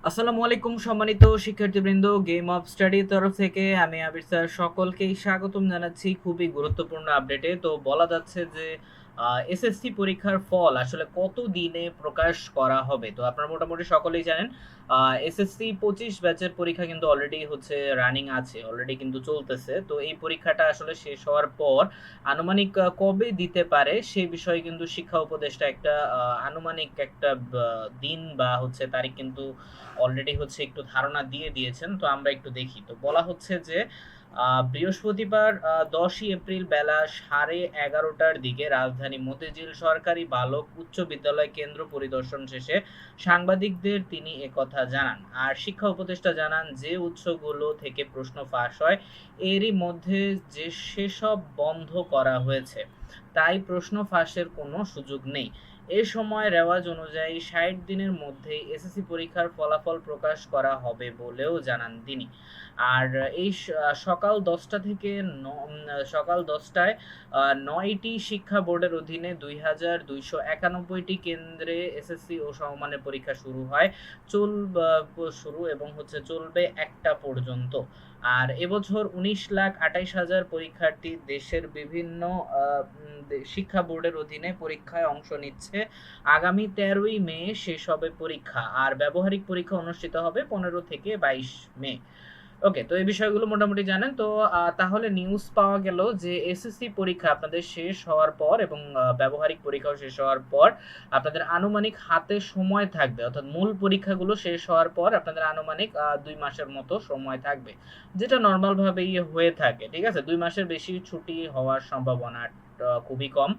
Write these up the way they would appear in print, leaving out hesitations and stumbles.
আসসালামু আলাইকুম সম্মানিত শিক্ষার্থীবৃন্দ, গেম অফ স্টাডির তরফ থেকে আমি আবির স্যার সকলকেই স্বাগতম জানাচ্ছি খুবই গুরুত্বপূর্ণ আপডেটে। তো বলা যাচ্ছে যে এসএসসি পরীক্ষার ফল আসলে কত দিনে প্রকাশ করা হবে। তো আপনারা মোটামুটি সকলেই জানেন এসএসসি 25 ব্যাচের পরীক্ষা কিন্তু অলরেডি হচ্ছে রানিং আছে, অলরেডি কিন্তু চলতেছে। তো এই পরীক্ষাটা আসলে শেষ হওয়ার পর আনুমানিক কবে দিতে পারে সেই বিষয়ে কিন্তু শিক্ষা উপদেষ্টা একটা আনুমানিক একটা দিন বা হচ্ছে তারিখ কিন্তু অলরেডি হচ্ছে একটু ধারণা দিয়ে দিয়েছেন। তো আমরা একটু দেখি। তো বলা হচ্ছে যে বৃহস্পতিবার 10ই এপ্রিল বেলা 11:30টার দিকে রাজধানী মতিঝিল সরকারি বালক উচ্চ বিদ্যালয় কেন্দ্র পরিদর্শন শেষে সাংবাদিকদের তিনি একথা জানান। আর শিক্ষা উপদেষ্টা জানান যে উৎসগুলো থেকে প্রশ্ন ফাঁস হয় এরই মধ্যে যে সেসব বন্ধ করা হয়েছে, তাই প্রশ্ন ফাঁসের কোনো সুযোগ নেই। এ সময় রেওয়াজ অনুযায়ী ৬০ দিনের মধ্যেই এসএসসি পরীক্ষার ফলাফল প্রকাশ করা হবে বলেও জানান তিনি। আর এই সকাল ১০টা থেকে সকাল ১০টায় ৯টি শিক্ষা বোর্ডের অধীনে ২,২৯১টি কেন্দ্রে এসএসসি ও সমমানের পরীক্ষা শুরু হয়। চল শুরু এবং হচ্ছে চলবে ১টা পর্যন্ত। আর এবছর ১৯,২৮,০০০ পরীক্ষার্থী দেশের বিভিন্ন শিক্ষা বোর্ডের অধীনে পরীক্ষায় অংশ নিচ্ছে। আগামী ১৩ই মে শেষ হবে পরীক্ষা। আর ব্যবহারিক পরীক্ষা অনুষ্ঠিত হবে ১৫ থেকে ২২ মে। ওকে, তো এই বিষয়গুলো মোটামুটি জানেন। তো তাহলে নিউজ পাওয়া গেল যে এসএসসি পরীক্ষা আপনাদের শেষ হওয়ার পর এবং ব্যবহারিক পরীক্ষাও শেষ হওয়ার পর আপনাদের আনুমানিক হাতে সময় থাকবে, অর্থাৎ মূল পরীক্ষাগুলো শেষ হওয়ার পর আপনাদের আনুমানিক ২ মাসের মতো সময় থাকবে, যেটা নরমাল ভাবেই হয়ে থাকে। ঠিক আছে, ২ মাসের বেশি ছুটি হওয়ার সম্ভাবনা খুবই কম।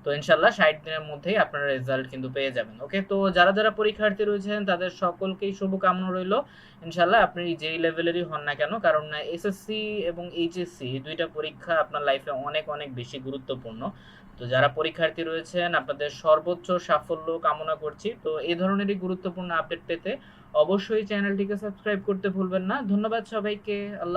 তো ইনশাল্লাহ ৬০ দিনের মধ্যেই আপনারা রেজাল্ট কিন্তু পেয়ে যাবেন। ওকে, তো যারা যারা পরীক্ষার্থী রয়েছেন তাদের সকলকেই শুভকামনা রইল। ইনশাল্লাহ আপনি যেই লেভেলেরই হন না কেন, কারণ এসএসসি এবং এইচএসসি দুইটা পরীক্ষা আপনার লাইফে অনেক অনেক বেশি গুরুত্বপূর্ণ। তো যারা পরীক্ষার্থী রয়েছেন আপনাদের সর্বোচ্চ সাফল্য কামনা করছি। তো এই ধরনেরই গুরুত্বপূর্ণ আপডেট পেতে অবশ্যই চ্যানেলটিকে সাবস্ক্রাইব করতে ভুলবেন না। ধন্যবাদ সবাইকে। আল্লাহ